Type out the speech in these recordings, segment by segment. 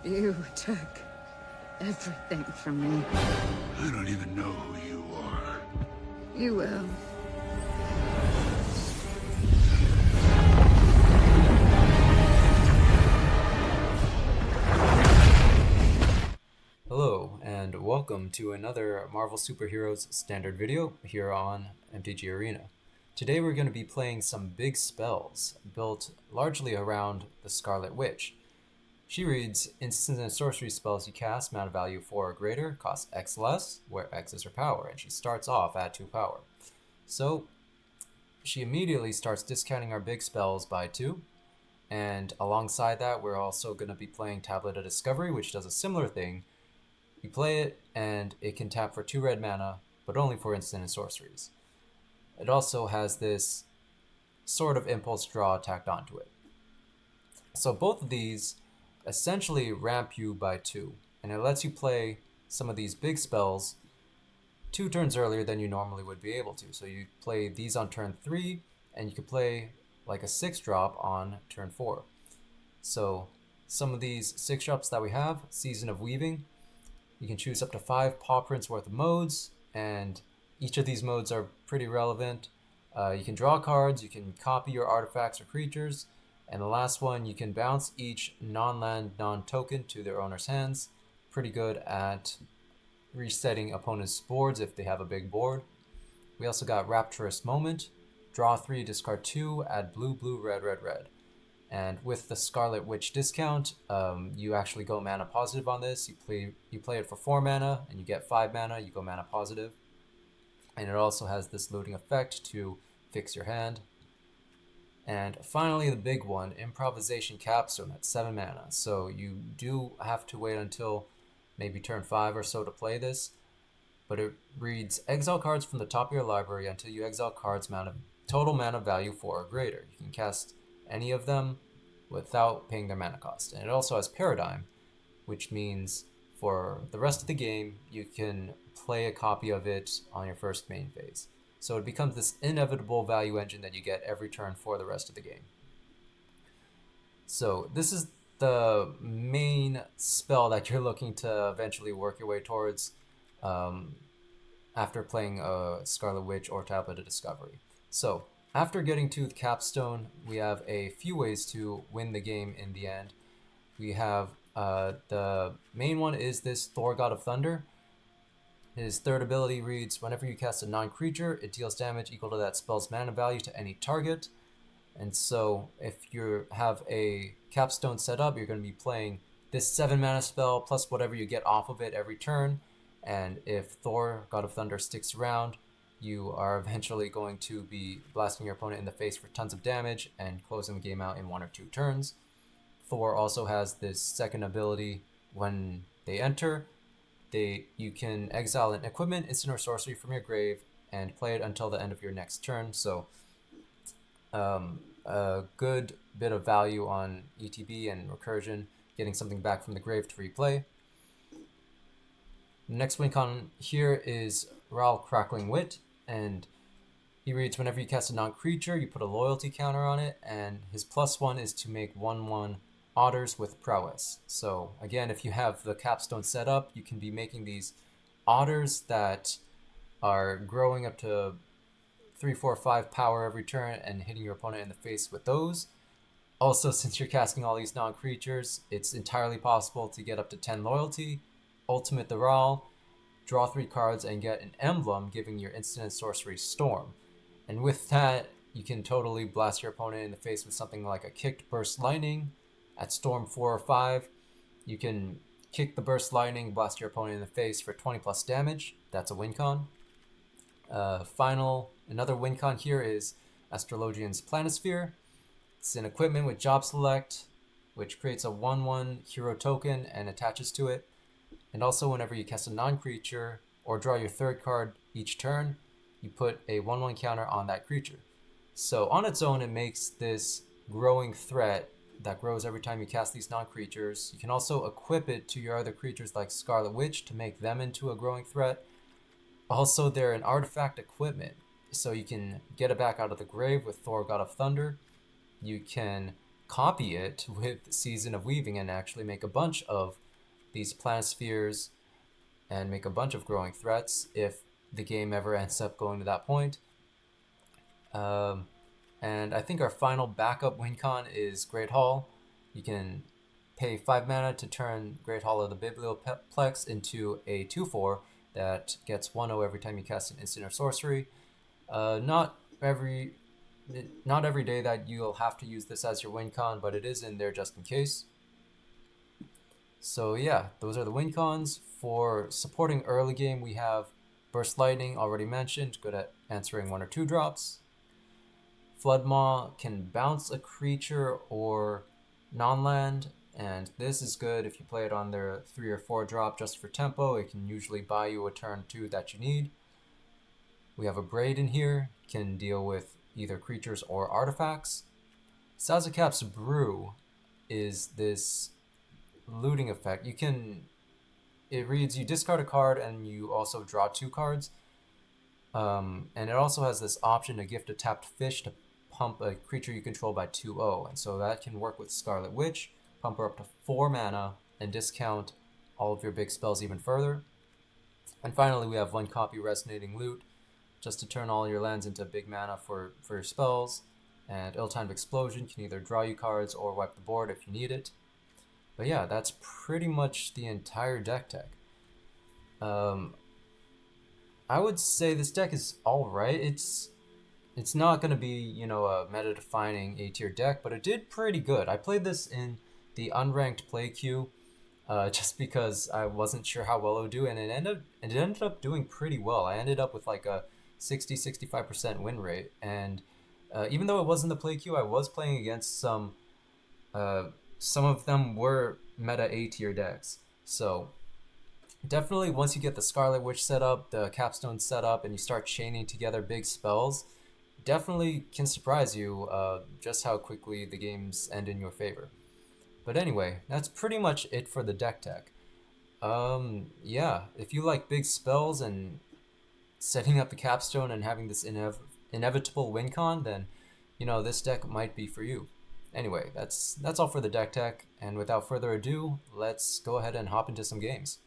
You took everything from me. I don't even know who you are. You will. Hello, and welcome to another Marvel Superheroes Standard video here on MTG Arena. Today we're going to be playing some big spells built largely around the Scarlet Witch. She reads, instant and sorcery spells you cast, mana value 4 or greater, cost X less, where X is her power, and she starts off at 2 power. So she immediately starts discounting our big spells by 2, and alongside that we're also going to be playing Tablet of Discovery, which does a similar thing. You play it, and it can tap for 2 red mana, but only for instant and sorceries. It also has this sort of impulse draw tacked onto it. So both of these essentially ramp you by 2, and it lets you play some of these big spells 2 turns earlier than you normally would be able to. So you play these on turn 3, and you could play like a 6-drop on turn 4. So some of these 6-drops that we have, Season of Weaving, you can choose up to 5 paw prints worth of modes, and each of these modes are pretty relevant. You can draw cards, you can copy your artifacts or creatures, and the last one, you can bounce each non-land, non-token to their owner's hands. Pretty good at resetting opponents' boards if they have a big board. We also got Rapturous Moment, draw 3, discard 2, add blue, blue, red, red, red. And with the Scarlet Witch discount, you actually go mana positive on this. You play it for 4 mana, and you get 5 mana, you go mana positive. And it also has this looting effect to fix your hand. And finally, the big one, Improvisation Capstone at 7 mana. So you do have to wait until maybe turn 5 or so to play this. But it reads, exile cards from the top of your library until you exile cards total mana value 4 or greater. You can cast any of them without paying their mana cost. And it also has Paradigm, which means for the rest of the game, you can play a copy of it on your first main phase. So it becomes this inevitable value engine that you get every turn for the rest of the game. So this is the main spell that you're looking to eventually work your way towards after playing Scarlet Witch or Tablet of Discovery. So after getting to the capstone, we have a few ways to win the game in the end. We have the main one is this Thor, God of Thunder. His third ability reads, whenever you cast a non-creature, it deals damage equal to that spell's mana value to any target. And so if you have a capstone set up, you're going to be playing this 7 mana spell plus whatever you get off of it every turn. And if Thor, God of Thunder, sticks around, you are eventually going to be blasting your opponent in the face for tons of damage and closing the game out in 1 or 2 turns. Thor also has this second ability. When they enter, you can exile an equipment, instant, or sorcery from your grave and play it until the end of your next turn. So a good bit of value on ETB and recursion, getting something back from the grave to replay. The next win con here is Crackling Wit, and he reads, whenever you cast a non-creature, you put a loyalty counter on it, and his +1 is to make 1/1 otters with prowess. So again, if you have the capstone set up, you can be making these otters that are growing up to 3, 4, 5 power every turn and hitting your opponent in the face with those. Also, since you're casting all these non-creatures, it's entirely possible to get up to 10 loyalty, ultimate the Rahl, draw 3 cards, and get an emblem giving your instant and sorcery Storm. And with that, you can totally blast your opponent in the face with something like a kicked Burst Lightning. At Storm 4 or 5, you can kick the Burst Lightning, blast your opponent in the face for 20 plus damage. That's a win con. Another win con here is Astrologian's Planisphere. It's an equipment with Job Select, which creates a 1/1 hero token and attaches to it. And also whenever you cast a non-creature or draw your 3rd card each turn, you put a 1/1 counter on that creature. So on its own, it makes this growing threat that grows every time you cast these non-creatures. You can also equip it to your other creatures like Scarlet Witch to make them into a growing threat. Also, they're an artifact equipment, so you can get it back out of the grave with Thor, God of Thunder. You can copy it with Season of Weaving and actually make a bunch of these Planispheres and make a bunch of growing threats if the game ever ends up going to that point. And I think our final backup win con is Great Hall. You can pay 5 mana to turn Great Hall of the Biblioplex into a 2/4 that gets 1/0 every time you cast an instant or sorcery. Not every day that you'll have to use this as your win con, but it is in there just in case. So yeah, those are the win cons. For supporting early game, we have Burst Lightning, already mentioned, good at answering 1 or 2 drops. Flood Maw can bounce a creature or non-land, and this is good if you play it on their 3 or 4 drop just for tempo. It can usually buy you a turn 2 that you need. We have Abrade in here, can deal with either creatures or artifacts. Sazacap's Brew is this looting effect. It reads you discard a card and you also draw 2 cards. And it also has this option to gift a tapped fish to pump a creature you control by 2/0. And so that can work with Scarlet Witch, pump her up to 4 mana, and discount all of your big spells even further. And finally, we have 1 copy Resonating Lute, just to turn all your lands into big mana for your spells. And Ill-Timed Explosion can either draw you cards or wipe the board if you need it. But yeah, that's pretty much the entire deck tech. I would say this deck is alright. It's not going to be, you know, a meta-defining A-tier deck, but it did pretty good. I played this in the unranked play queue just because I wasn't sure how well it would do, and it ended up doing pretty well. I ended up with like a 60-65% win rate, and even though it wasn't the play queue, I was playing against some of them were meta A-tier decks. So definitely once you get the Scarlet Witch set up, the Capstone set up, and you start chaining together big spells, definitely can surprise you just how quickly the games end in your favor. But anyway, that's pretty much it for the deck tech. Yeah, if you like big spells and setting up the Capstone and having this inevitable win con, then you know this deck might be for you. Anyway, that's all for the deck tech, and without further ado, let's go ahead and hop into some games.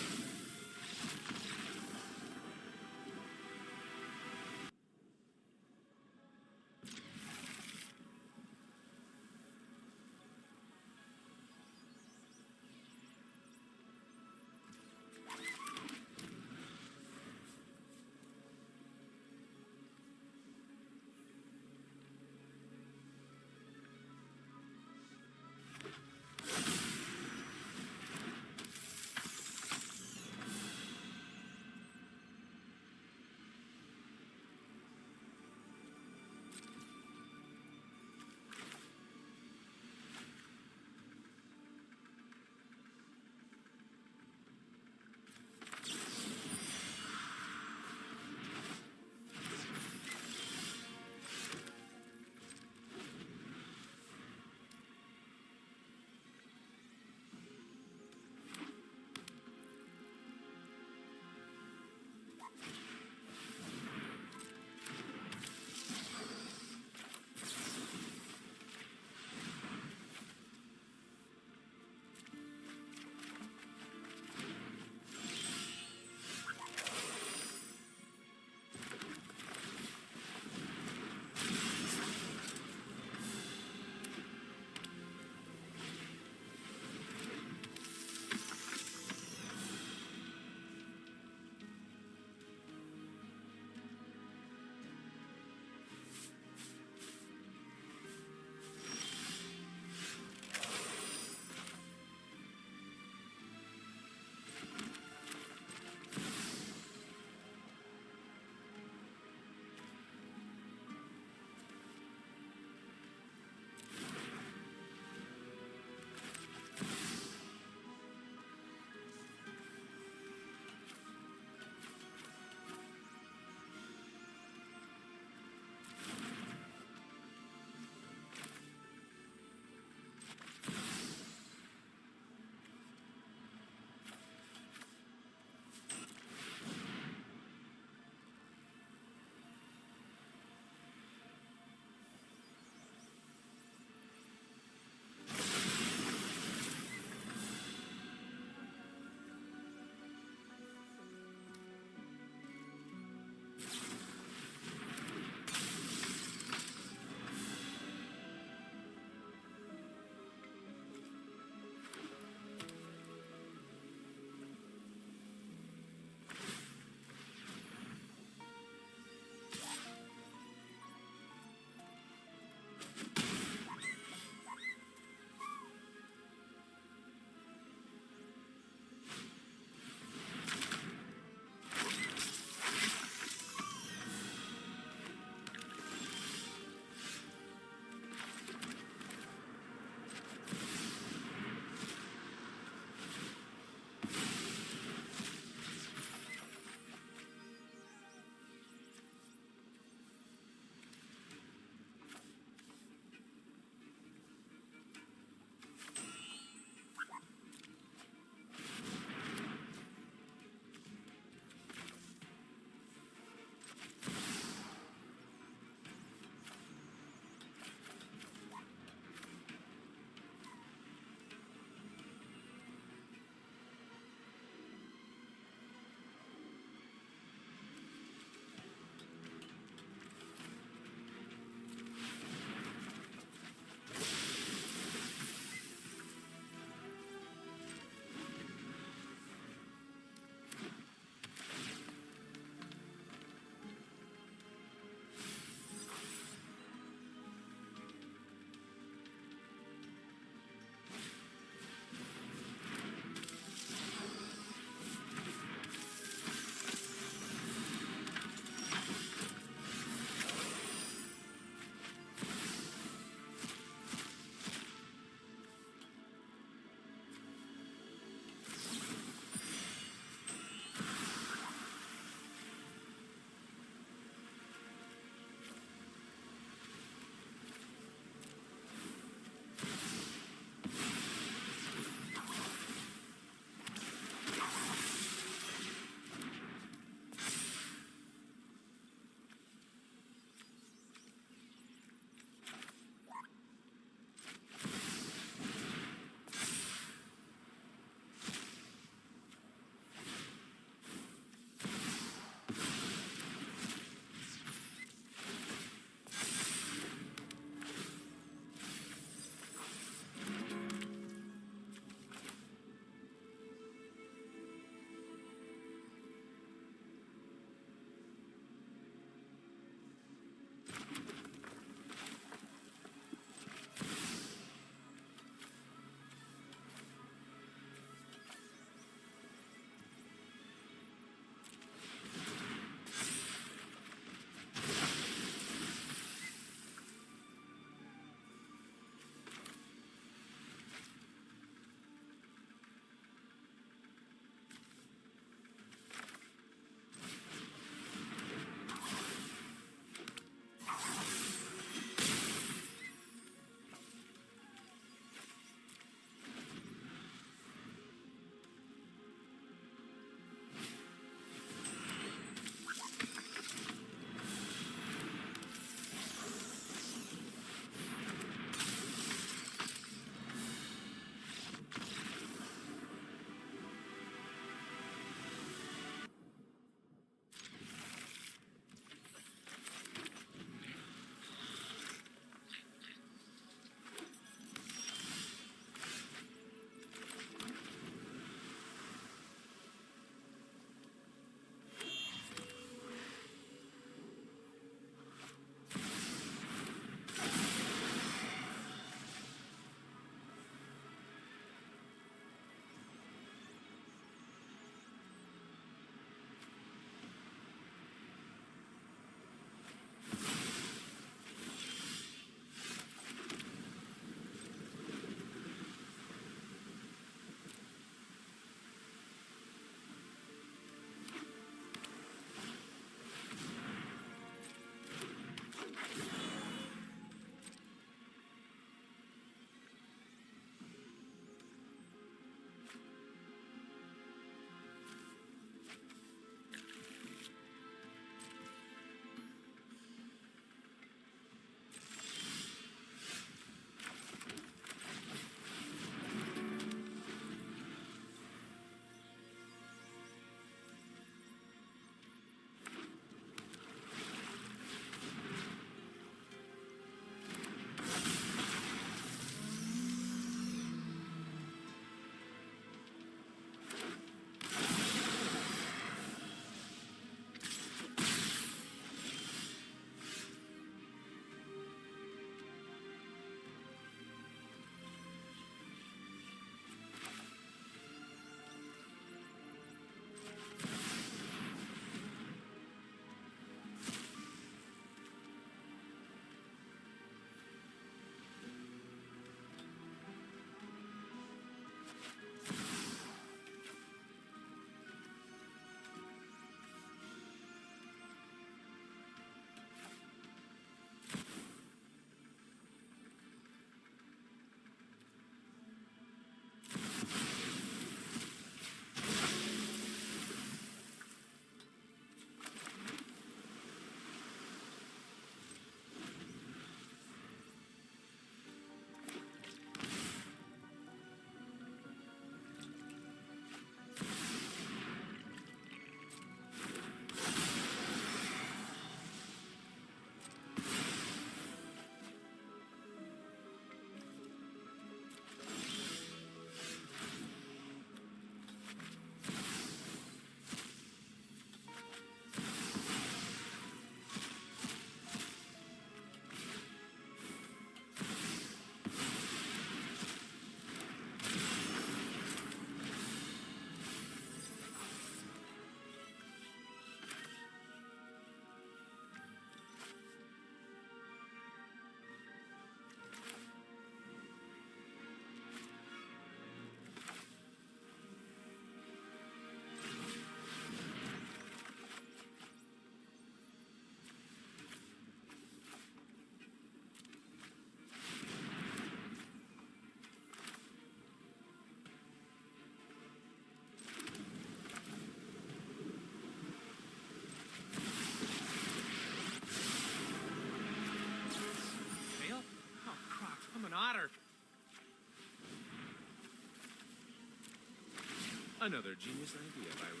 Another genius idea by Ryan.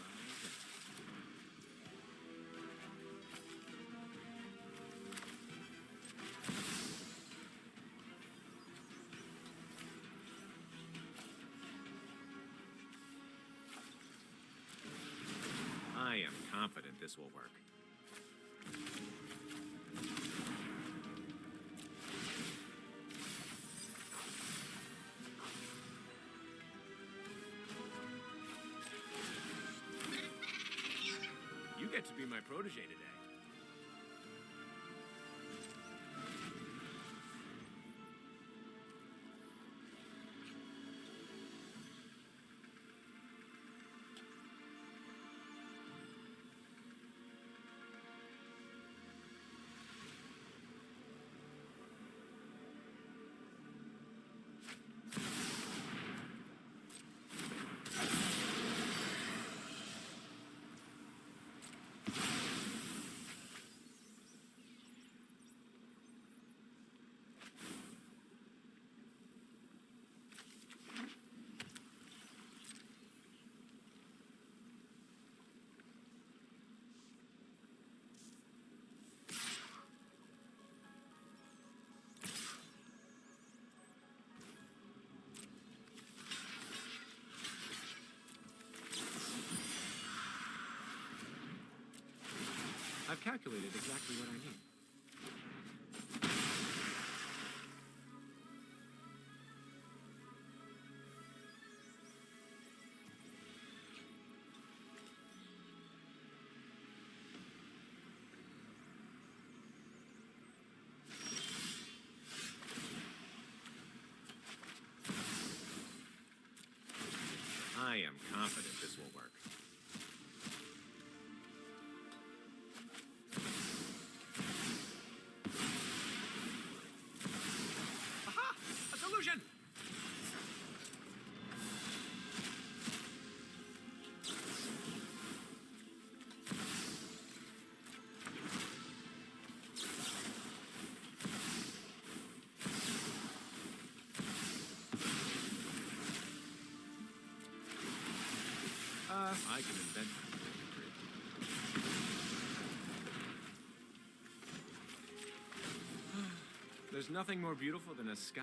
I am confident this will work. You get to be my protege today. I've calculated exactly what I need. I am confident this will work. Aha! A solution! I can invent There's nothing more beautiful than a sky